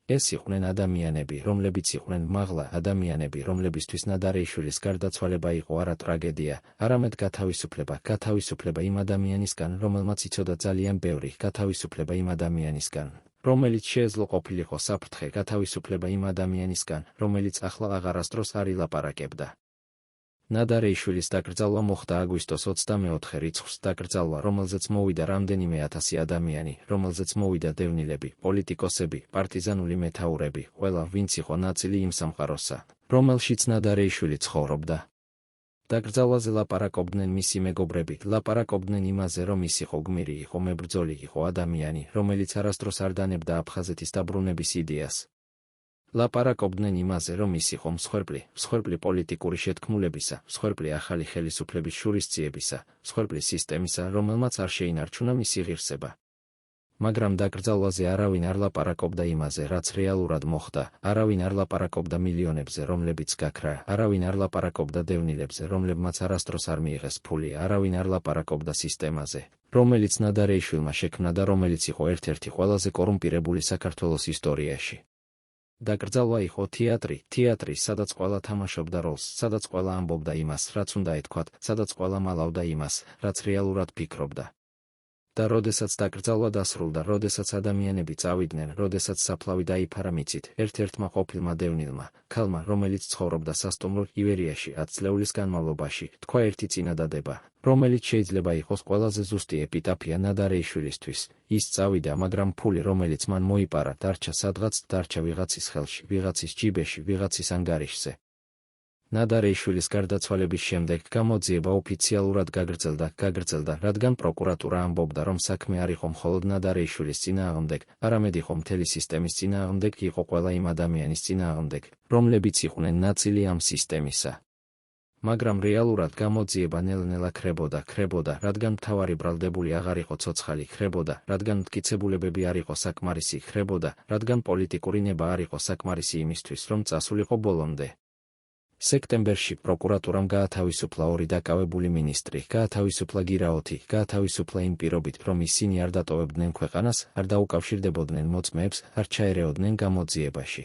ეს იყვნენ ადამიანები, რომლებიც იყვნენ მაღლა, ადამიანები, რომლებისთვის ნადარეიშვილის გარდაცვალება იყო არა ტრაგედია, არამედ გათავისუფლება იმ ადამიანისგან, რომელმაც იცოდა ძალიან ბევრი, გათავისუფლება იმ ადამიანისგან, რომელიც შეეძლო ყოფილიყო საფრთხე, გათავისუფლება იმ ადამიანისგან, რომელიც ახლა აღარასდროს არ ილაპარაკებდა. ნადარეიშვილის დაკრძალვა მოხდა აგვისტოს 24 რიცხვს, დაკრძალვა, რომელზეც მოვიდა რამდენიმე ათასი ადამიანი, რომელზეც მოვიდა დევნილები, პოლიტიკოსები, პარტიზანული მეთაურები, ყველა, ვინც იყო ნაწილი იმ სამყაროსა, რომელშიც ნადარეიშვილი ცხოვრობდა. დაკრძალვაზე ლაპარაკობდნენ მისი მეგობრები, ლაპარაკობდნენ იმაზე, რომ ის იყო გმირი, იყო მებრძოლი, იყო ადამიანი, რომელიც არასდროს არ დანებდა აფხაზეთის დაბრუნების იდეას. ლაპარაკობდნენ იმაზე, რომ ის იყო მსხვერპლი პოლიტიკური შეთქმულებისა, მსხვერპლი ახალი ხელისუფლების შურისძიებისა, მსხვერპლი სისტემისა, რომელმაც არ შეინარჩუნა მისი ღირსება. მაგრამ დაკრძალვაზე არავინ არ ლაპარაკობდა იმაზე, რაც რეალურად მოხდა, არავინ არ ლაპარაკობდა მილიონებზე, რომლებიც გაქრა, არავინ არ ლაპარაკობდა დევნილებზე, რომლებმაც არასდროს არ მიიღეს ფული, არავინ არ ლაპარაკობდა სისტემაზე, რომელიც ნადარეიშვილმა შექმნა და რომელიც იყო ერთ-ერთი ყველაზე კორუმპირებული საქართველოს ისტორიაში. დაკრძალვა იყო თეატრი, სადაც ყველა თამაშობდა როლს, სადაც ყველა ამბობდა იმას, რაც უნდა ეთქვათ, სადაც ყველა მალავდა იმას, რაც რეალურად ფიქრობდა. და როდესაც დაკრძალვა დასრულდა, როდესაც ადამიანები წავიდნენ, როდესაც საფლავი დაიფარა მიწით, ერთ-ერთმა ყოფილმა დევნილმა, ქალმა, რომელიც ცხოვრობდა სასტუმრო ივერიაში 10 წლეულის განმავლობაში, თქვა ერთი წინადადება, რომელიც შეიძლება იყოს ყველაზე ზუსტი ეპიტაფია ნადარეიშვილისთვის. ის წავიდა, მაგრამ ფული, რომელიც მან მოიპარა, დარჩა ვიღაცის ხელში, ვიღაცის ჯიბეში, ვიღაცის ანგარიშზე. ნადარეიშვილის გარდაცვალების შემდეგ გამოძიება ოფიციალურად გაგრძელდა, რადგან პროკურატურა ამბობდა, რომ საქმე არ იყო მხოლოდ ნადარეიშვილის წინააღმდეგ, არამედ იყო მთელი სისტემის წინააღმდეგ, იყო ყველა იმ ადამიანის წინააღმდეგ, რომლებიც იყვნენ ნაწილი ამ სისტემისა. მაგრამ რეალურად გამოძიება ნელ-ნელა ქრებოდა, რადგან მთავარი ბრალდებული აღარ იყო ცოცხალი, ქრებოდა, რადგან მტკიცებულებები არ იყო საკმარისი, ქრებოდა, რადგან პოლიტიკური ნება არ იყო საკმარისი იმისთვის, რომ წასულიყო ბოლომდე. სექტემბერში პროკურატურამ გაათავისუფლა 2 დაკავებული მინისტრი, გაათავისუფლა გირაოთი, გაათავისუფლა იმ პირობით, რომ ისინი არ დატოვებდნენ ქვეყანას, არ დაუკავშირდებოდნენ მოწმეებს, არ ჩაერეოდნენ გამოძიებაში.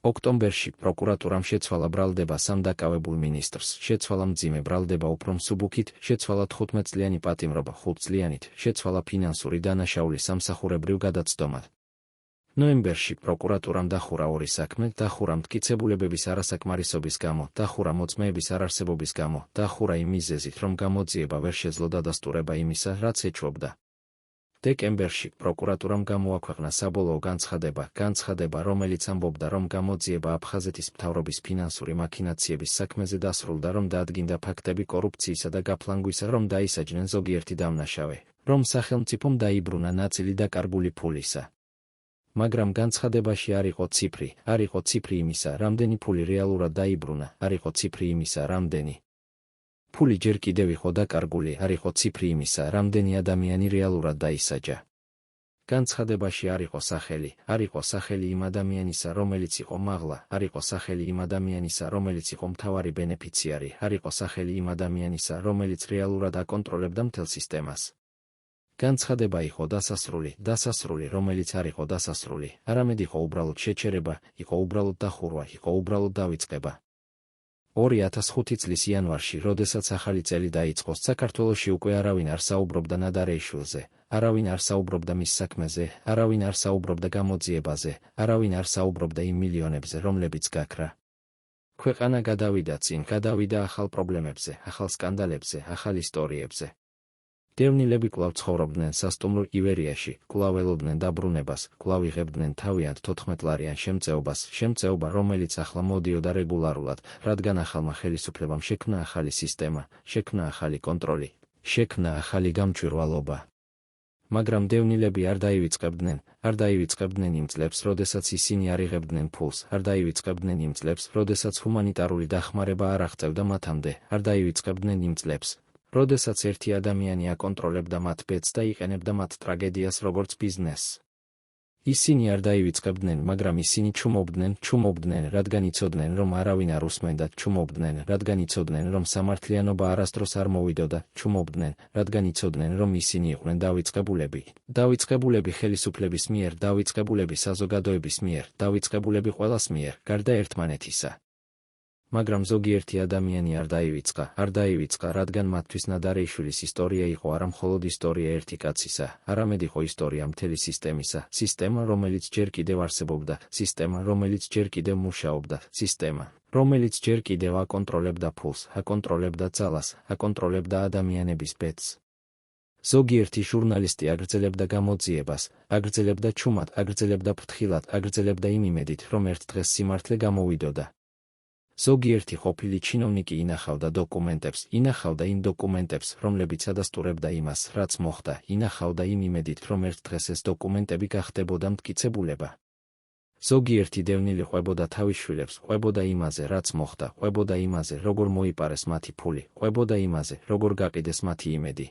ოქტომბერში პროკურატურამ შეცვალა ბრალდება 3 დაკავებულ მინისტრს, შეცვალა მძიმე ბრალდება უფრო მსუბუქით, შეცვალა 15 წლიანი პატიმრობა 5 წლიანით, შეცვალა ფინანსური დანაშაული სამსახურებრივ გადაცდომად. ნოემბერში პროკურატურამ დახურა 2 საქმე, დახურა მტკიცებულებების არასაკმარისობის გამო, დახურა მოწმეების არარსებობის გამო, დახურა იმ მიზეზით, რომ გამოძიება ვერ შეძლო დადასტურება იმისა, რაც ეჭვობდა. დეკემბერში პროკურატურამ გამოაქვეყნა საბოლოო განცხადება, რომელიც ამბობდა, რომ გამოძიება აფხაზეთის მთავრობის ფინანსური მაქინაციების საქმეზე დასრულდა, რომ დაადგინდა ფაქტები კორუფციისა და გაფლანგვისა, რომ დაისაჯნენ ზოგიერთი დამნაშავე, რომ სახელმწიფომ დაიბრუნა ნაწილი დაკარგული ფულისა. მაგრამ განცხადებაში არ იყო ციფრი იმისა, რამდენი ფული რეალურად დაიბრუნა, არ იყო ციფრი იმისა, რამდენი ფული ჯერ კიდევ იყო დაკარგული, არ იყო ციფრი იმისა, რამდენი ადამიანი რეალურად დაისაჯა. განცხადებაში არ იყო სახელი იმ ადამიანისა, რომელიც იყო მაღლა, არ იყო სახელი იმ ადამიანისა, რომელიც იყო მთავარი ბენეფიციარი, არ იყო სახელი იმ ადამიანისა, რომელიც რეალურად აკონტროლებდა მთელ სისტემას. განცხადება იყო დასასრული, რომელიც არ იყო დასასრული, არამედ იყო უბრალოდ შეჩერება, იყო უბრალოდ დახურვა, იყო უბრალოდ დავიწყება. 2005 წლის იანვარში, როდესაც ახალი წელი დაიწყო, საქართველოში უკვე არავინ არ საუბრობდა ნადარეიშვილზე, არავინ არ საუბრობდა მის საქმეზე, არავინ არ საუბრობდა გამოძიებაზე, არავინ არ საუბრობდა იმ მილიონებზე, რომლებიც გაქრა. ქვეყანა გადავიდა ახალ პრობლემებზე, ახალ სკანდალებზე, ახალ ისტორიებზე. დევნილები კვლავ ცხოვრობდნენ სასტუმრო ივერიაში, კვლავ ელოდნენ დაბრუნებას, კვლავ იღებდნენ თავიანთ 14-ლარიან შემწეობა, რომელიც ახლა მოდიოდა რეგულარულად, რადგან ახალმა ხელისუფლებამ შექმნა ახალი სისტემა, შექმნა ახალი კონტროლი, შექმნა ახალი გამჭვირვალობა. მაგრამ დევნილები არ დაივიწყებდნენ იმ წლებს, როდესაც ისინი არ იღებდნენ ფულს, არ დაივიწყებდნენ იმ წლებს, როდესაც ჰუმანიტარული დახმარება არ აღწევდა მათამდე, არ დაივიწყებდნენ იმ წლებს, როდესაც ერთი ადამიანი აკონტროლებდა მათ ბედს და იყენებდა მათ ტრაგედიას როგორც ბიზნესს. ისინი არ დაივიწყებდნენ, მაგრამ ისინი ჩუმობდნენ, რადგან იცოდნენ, რომ არავინ არ უსმენდათ, ჩუმობდნენ, რადგან იცოდნენ, რომ სამართლიანობა არასდროს არ მოვიდოდა, ჩუმობდნენ, რადგან იცოდნენ, რომ ისინი იყვნენ დავიწყებულები ხელისუფლების მიერ, დავიწყებულები საზოგადოების მიერ, დავიწყებულები ყველას მიერ, გარდა ერთმანეთისა. მაგრამ ზოგიერთი ადამიანი არ დაივიწყა, რადგან მათთვის ნადარეიშვილის ისტორია იყო არა მხოლოდ ისტორია ერთი კაცისა, არამედ იყო ისტორია მთელი სისტემისა, სისტემა, რომელიც ჯერ კიდევ არსებობდა, სისტემა, რომელიც ჯერ კიდევ მუშაობდა, სისტემა, რომელიც ჯერ კიდევ აკონტროლებდა ფულს, აკონტროლებდა ძალას, აკონტროლებდა ადამიანების ბედს. ზოგიერთი ჟურნალისტი აგრძელებდა გამოძიებას, აგრძელებდა ჩუმად, აგრძელებდა ფრთხილად, აგრძელებდა იმ იმედით, რომ ერთ დღეს სიმართლე გამოვიდოდა. ზოგიერთი ყოფილი ჩინოვნიკი ინახავდა იმ დოკუმენტებს, რომლებიც ადასტურებდა იმას, რაც მოხდა, ინახავდა იმ იმედით, რომ ერთ დღეს ეს დოკუმენტები გახდებოდა მტკიცებულება. ზოგიერთი დევნილი ყვებოდა თავის შვილებს, ყვებოდა იმაზე, რაც მოხდა, ყვებოდა იმაზე, როგორ მოიპარეს მათი ფული, ყვებოდა იმაზე, როგორ გაყიდეს მათი იმედი.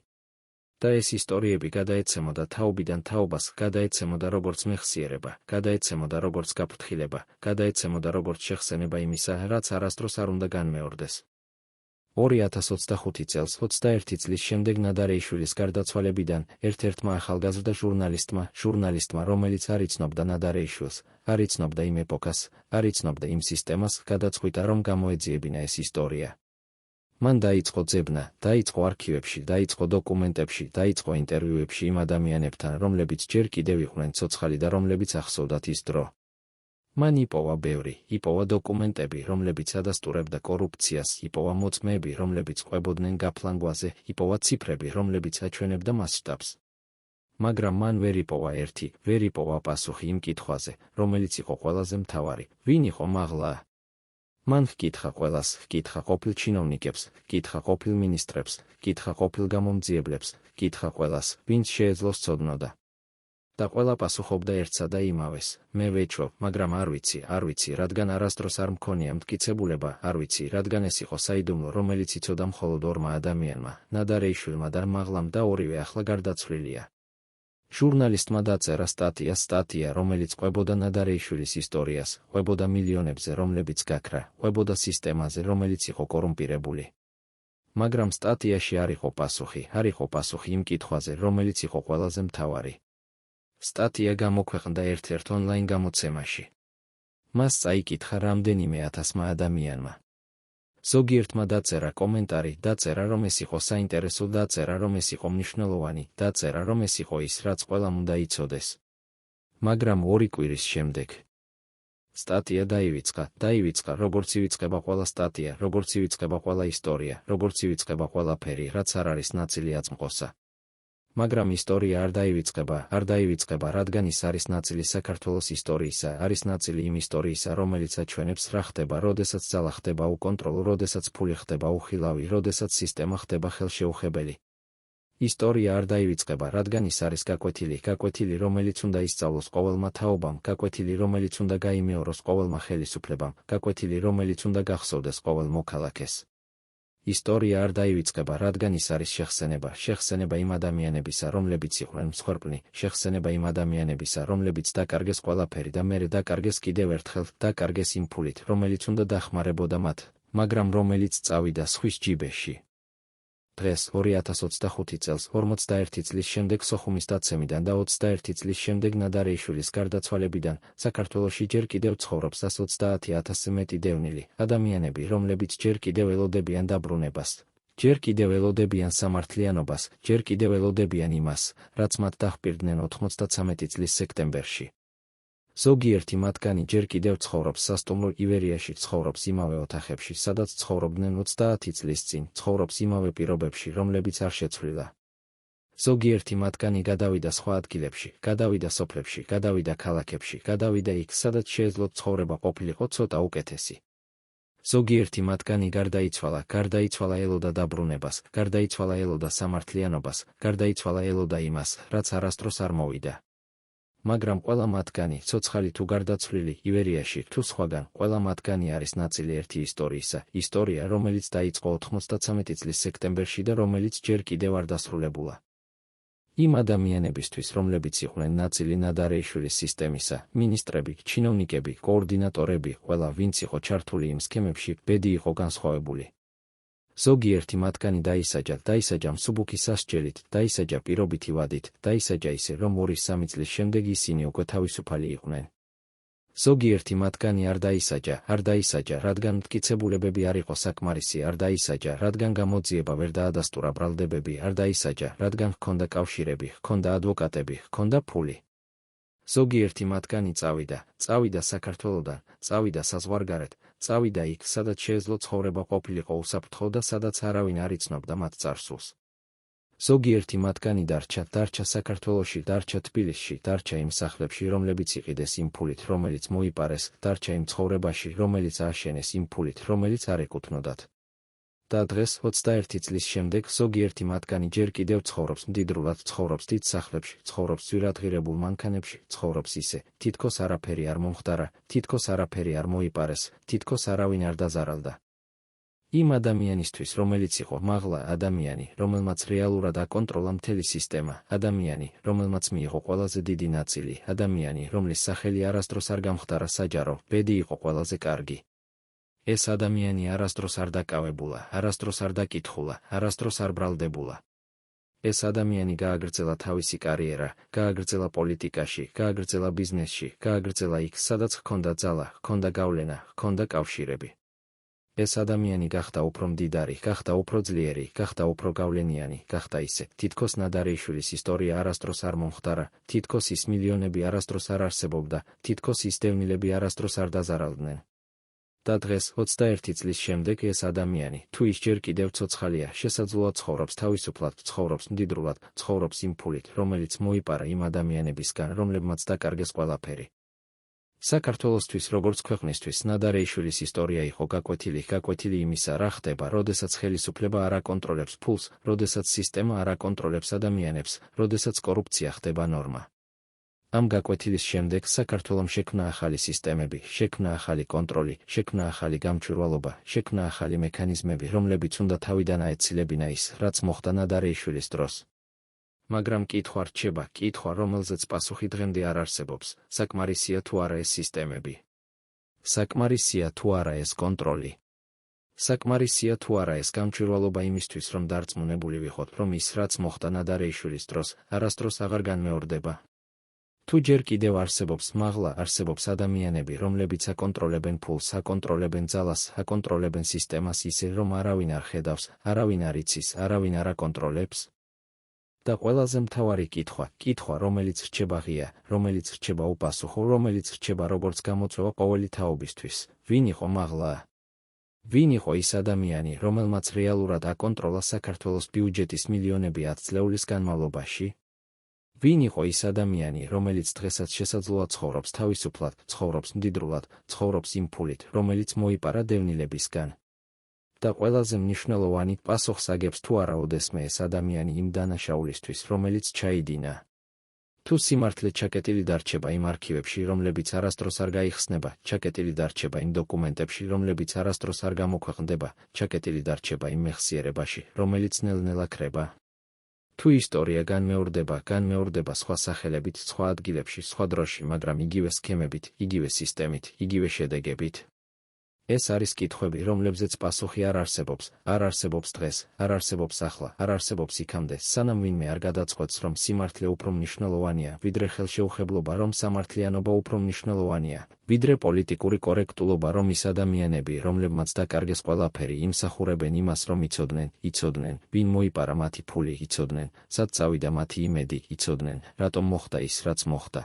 და ეს ისტორიები გადაეცემოდა თაობიდან თაობას, გადაეცემოდა როგორც მეხსიერება, გადაეცემოდა როგორც გაფრთხილება, გადაეცემოდა როგორც შეხსენება იმისა, რაც არასდროს არ უნდა განმეორდეს. 2025 წელს 21 წლის შემდეგ ნადარეიშვილის გარდაცვალებიდან ერთ-ერთმა ახალგაზრდა ჟურნალისტმა, რომელიც არ იცნობდა ნადარეიშვილს, არ იცნობდა იმ ეპოქას, არ იცნობდა იმ სისტემას, გადაწყვიტა, რომ გამოეძიებინა ეს ისტორია. მან დაიწყო ძებნა, დაიწყო არქივებში, დაიწყო დოკუმენტებში, დაიწყო ინტერვიუებში იმ ადამიანებთან, რომლებიც ჯერ კიდევ იყვნენ ცოცხალი და რომლებიც ახსოვდათ ის დრო. მან იპოვა დოკუმენტები, რომლებიც ადასტურებდა კორუფციას, იპოვა მოწმეები, რომლებიც ყვებოდნენ გაფლანგვაზე, იპოვა ციფრები, რომლებიც აჩვენებდა მასშტაბს. მაგრამ მან ვერ იპოვა პასუხი იმ კითხვაზე, რომელიც იყო ყველაზე მთავარი, ვინ იყო მაღლა? მან ჰკითხა ყველას, ჰკითხა ყოფილ ჩინოვნიკებს, ჰკითხა ყოფილ მინისტრებს, ჰკითხა ყოფილ გამომძიებლებს, ჰკითხა ყველას, ვინც შეეძლო სცოდნოდა. და ყველა პასუხობდა ერთსა და იმავეს, მე ვეჭვობ, მაგრამ არ ვიცი, რადგან არასდროს არ მქონია მტკიცებულება, არ ვიცი, რადგან ეს იყო საიდუმლო, რომელიც იცოდა მხოლოდ ორმა ადამიანმა, ნადარეიშვილმა და მაღლამ და ორივე ახლა გარდაცვლილია. ჟურნალისტმა დაწერა სტატია, რომელიც ყვებოდა ნადარეიშვილის ისტორიას, ყვებოდა მილიონებზე, რომლებიც გაქრა, ყვებოდა სისტემაზე, რომელიც იყო კორუმპირებული. მაგრამ სტატიაში არ იყო პასუხი იმ კითხვაზე, რომელიც იყო ყველაზე მთავარი. სტატია გამოქვეყნდა ერთ-ერთ ონლაინ გამოცემაში. მას წაიკითხა რამდენიმე ათასმა ადამიანმა. ზოგიერთმა დაწერა კომენტარი, დაწერა, რომ ეს იყო საინტერესო, დაწერა, რომ ეს იყო მნიშვნელოვანი, დაწერა, რომ ეს იყო ის, რაც ყველამ უნდა იცოდეს. მაგრამ 2 კვირის შემდეგ სტატია დაივიწყა, როგორც ივიწყება ყველა სტატია, როგორც ივიწყება ყველა ისტორია, როგორც ივიწყება ყველაფერი, რაც არ არის ნაწილი აწმყოსა. მაგრამ ისტორია არ დაივიწყება, რადგან ის არის ნაწილი საქართველოს ისტორიისა, არის ნაწილი იმ ისტორიისა, რომელიც აჩვენებს რა ხდება, როდესაც ძალა ხდება უკონტროლო, როდესაც ფული ხდება უხილავი, როდესაც სისტემა ხდება ხელშეუხებელი. ისტორია არ დაივიწყება, რადგან ის არის გაკვეთილი, რომელიც უნდა ისწავლოს ყოველმა თაობამ, გაკვეთილი, რომელიც უნდა გაიმეოროს ყოველმა ხელისუფლებამ, გაკვეთილი, რომელიც უნდა გახსოვდეს ყოველ მოქალაქეს. ისტორია არ დაივიწყება, რადგან ის არის შეხსენება იმ ადამიანებისა, რომლებიც იყვნენ მსხვერპლნი, შეხსენება იმ ადამიანებისა, რომლებიც დაკარგეს ყველაფერი და მერე დაკარგეს კიდევ ერთხელ, დაკარგეს იმ ფულით, რომელიც უნდა დახმარებოდა მათ, მაგრამ რომელიც წავიდა სხვის ჯიბეში. დღეს 2025 წელს 41 წლის შემდეგ სოხუმის დაცემიდან და 21 წლის შემდეგ ნადარეიშვილის გარდაცვალებიდან საქართველოში ჯერ კიდევ ცხოვრობს 130,000-ზე მეტი დევნილი ადამიანები, რომლებიც ჯერ კიდევ ელოდებიან დაბრუნებას. ჯერ კიდევ ელოდებიან სამართლიანობას, ჯერ კიდევ ელოდებიან იმას, რაც მათ დაჰპირდნენ 93 წლის სექტემბერში. ზოგიერთი მათგანი ჯერ კიდევ ცხოვრობს სასტუმრო ივერიაში, ცხოვრობს იმავე ოთახებში, სადაც ცხოვრობდნენ 30 წლის წინ, ცხოვრობს იმავე პირობებში, რომლებიც არ შეცვლილა. ზოგიერთი მათგანი გადავიდა სხვა ადგილებში, გადავიდა სოფლებში, გადავიდა ქალაქებში, გადავიდა იქ, სადაც შეეძლოთ ცხოვრება ყოფილიყო ცოტა უკეთესი. ზოგიერთი მათგანი გარდაიცვალა ელოდა დაბრუნებას, გარდაიცვალა ელოდა სამართლიანობას, გარდაიცვალა ელოდა იმას, რაც არასდროს არ მოვიდა. მაგრამ ყველა მათგანი, ცოცხალი თუ გარდაცვლილი, ივერიაში თუ სხვაგან, ყველა მათგანი არის ნაწილი ერთი ისტორიისა, ისტორია, რომელიც დაიწყო 93 წლის სექტემბერში და რომელიც ჯერ კიდევ არ დასრულებულა. იმ ადამიანებისთვის, რომლებიც იყვნენ ნაწილი ნადარეიშვილის სისტემისა, მინისტრები, ჩინოვნიკები, კოორდინატორები, ყველა, ვინც იყო ჩართული იმ სქემებში, ბედი იყო განსხვავებული. ზოგიერთი მათგანი დაისაჯა მსუბუქი სასჯელით, დაისაჯა პირობითი ვადით, დაისაჯა ისე, რომ 2-3 წლის შემდეგ ისინი უკვე თავისუფალი იყვნენ. ზოგიერთი მათგანი არ დაისაჯა, რადგან მტკიცებულებები არ იყო საკმარისი, არ დაისაჯა, რადგან გამოძიება ვერ დაადასტურა ბრალდებები, არ დაისაჯა, რადგან ჰქონდა კავშირები, ჰქონდა ადვოკატები, ჰქონდა ფული. ზოგიერთი მათგანი წავიდა საქართველოდან, წავიდა საზღვარგარეთ, წავიდა იქ, სადაც შეეძლო ცხოვრება ყოფილიყო უსაფრთხო და სადაც არავინ არ იცნობდა მათ წარსულს. ზოგიერთი მათგანი დარჩა საქართველოში, დარჩა თბილისში, დარჩა იმ სახლებში, რომლებიც იყიდეს იმ ფულით, რომელიც მოიპარეს, დარჩა იმ ცხოვრებაში, რომელიც ააშენეს იმ ფულით, რომელიც არ ეკუთვნოდათ. და დღეს 21 წლის შემდეგ ზოგიერთი მათგანი ჯერ კიდევ ცხოვრობს მდიდრულად, ცხოვრობს დიდ სახლებში, ცხოვრობს ძვირადღირებულ მანქანებში, ცხოვრობს ისე, თითქოს არაფერი არ მომხდარა, თითქოს არაფერი არ მოიპარეს, თითქოს არავინ არ დაზარალდა. იმ ადამიანისთვის, რომელიც იყო მაღლა ადამიანი, რომელმაც რეალურად აკონტროლა მთელი სისტემა, ადამიანი, რომელმაც მიიღო ყველაზე დიდი ნაწილი, ადამიანი, რომლის სახელი არასდროს არ გამხდარა საჯარო, ბედი იყო ყველაზე კარგი. ეს ადამიანი არასდროს არ დაკავებულა, არასდროს არ დაკითხულა, არასდროს არ ბრალდებულა. ეს ადამიანი გააგრძელა თავისი კარიერა, გააგრძელა პოლიტიკაში, გააგრძელა ბიზნესში, გააგრძელა იქ, სადაც ჰქონდა ძალა, ჰქონდა გავლენა, ჰქონდა კავშირები. ეს ადამიანი გახდა უფრო მდიდარი, გახდა უფრო ძლიერი, გახდა უფრო გავლენიანი, გახდა ისე, თითქოს ნადარეიშვილის ისტორია არასდროს არ მომხდარა, თითქოს ის მილიონები არასდროს არ არსებობდა, თითქოს ის დევნილები არასდროს არ დაზარალდნენ. და დღეს 21 წლის შემდეგ ეს ადამიანი, თუ ის ჯერ კიდევ ცოცხალია, შესაძლოა ცხოვრობს თავისუფლად, ცხოვრობს მდიდრულად, ცხოვრობს იმ ფულით, რომელიც მოიპარა იმ ადამიანებისგან, რომლებმაც დაკარგეს ყველაფერი. საქართველოსთვის, როგორც ქვეყნისთვის, ნადარეიშვილის ისტორია იყო გაკვეთილი იმისა, რა ხდება, როდესაც ხელისუფლება არ აკონტროლებს ფულს, როდესაც სისტემა არ აკონტროლებს ადამიანებს, როდესაც კორუფცია ხდება ნორმა. ამ გაკვეთილის შემდეგ საქართველომ შექმნა ახალი სისტემები, შექმნა ახალი კონტროლი, შექმნა ახალი გამჭვირვალობა, შექმნა ახალი მექანიზმები, რომლებიც უნდა თავიდან აეცილებინა ის, რაც მოხდა ნადარეიშვილის დროს. მაგრამ კითხვა რჩება, კითხვა, რომელზეც პასუხი დღემდე არ არსებობს, საკმარისია თუ არა ეს სისტემები. საკმარისია თუ არა ეს კონტროლი. საკმარისია თუ არა ეს გამჭვირვალობა იმისთვის, რომ დარწმუნებული ვიყოთ, რომ ის, რაც მოხდა ნადარეიშვილის დროს, არასდროს აღარ განმეორდება. თუ ჯერ კიდევ არსებობს მაღლა, არსებობს ადამიანები, რომლებიც აკონტროლებენ ფულს, აკონტროლებენ ძალას, აკონტროლებენ სისტემას ისე, რომ არავინ არ ხედავს, არავინ არ იცის, არავინ არ აკონტროლებს. და ყველაზე მთავარი კითხვა, რომელიც რჩება ღია, რომელიც რჩება უპასუხო, რომელიც რჩება როგორც გამოწვევა ყოველი თაობისთვის, ვინ იყო მაღლა? ვინ იყო ის ადამიანი, რომელმაც რეალურად აკონტროლა საქართველოს ბიუჯეტის მილიონები 10 წლეულის განმავლობაში? ვინ იყო ის ადამიანი, რომელიც დღესაც შესაძლოა ცხოვრობს თავისუფლად, ცხოვრობს მდიდრულად, ცხოვრობს იმ ფულით, რომელიც მოიპარა დევნილებისგან? და ყველაზე მნიშვნელოვანი პასუხს აგებს თუ არა ოდესმე ეს ადამიანი იმ დანაშაულისთვის, რომელიც ჩაიდინა. თუ სიმართლე ჩაკეტილი დარჩება იმ არქივებში, რომლებიც არასდროს არ გაიხსნება, ჩაკეტილი დარჩება იმ დოკუმენტებში, რომლებიც არასდროს არ გამოქვეყნდება, ჩაკეტილი დარჩება იმ მეხსიერებაში, რომელიც ნელ-ნელა ქრება. თუ ისტორია განმეორდება სხვა სახელებით, სხვა ადგილებში, სხვა დროში, მაგრამ იგივე სქემებით, იგივე სისტემით, იგივე შედეგებით. ეს არის კითხვები, რომლებზეც პასუხი არ არსებობს, არ არსებობს დღეს, არ არსებობს ახლა, არ არსებობს იქამდე, სანამ ვინმე არ გადაწყვეტს, რომ სიმართლე უფრო მსმნიშვნელოვანია, ვიდრე ხელშეუხებლობა, რომ სამართლიანობა უფრო მნიშვნელოვანია, ვიდრე პოლიტიკური კორექტულობა, რომ ის ადამიანები, რომლებმაც დაკარგეს ყველაფერი, იმსახურებენ იმას, რომ იცოდნენ, ვინ მოიპარა მათი ფული, იცოდნენ, სად წავიდა მათი იმედი, იცოდნენ, რატომ მოხდა ის, რაც მოხდა.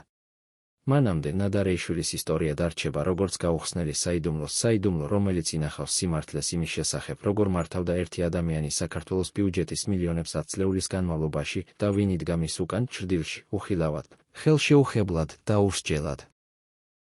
მანამდე ნადარეიშვილის ისტორია დარჩება როგორც გაუხსნელი საიდუმლო, რომელიც ინახავს სიმართლეს იმის შესახებ, როგორ მართავდა ერთი ადამიანი საქართველოს ბიუჯეტის მილიონებს 10 წლეულის განმავლობაში და ვინ იდგა მის უკან, ჩრდილში, უხილავად, ხელშეუხებლად და უსჯელად.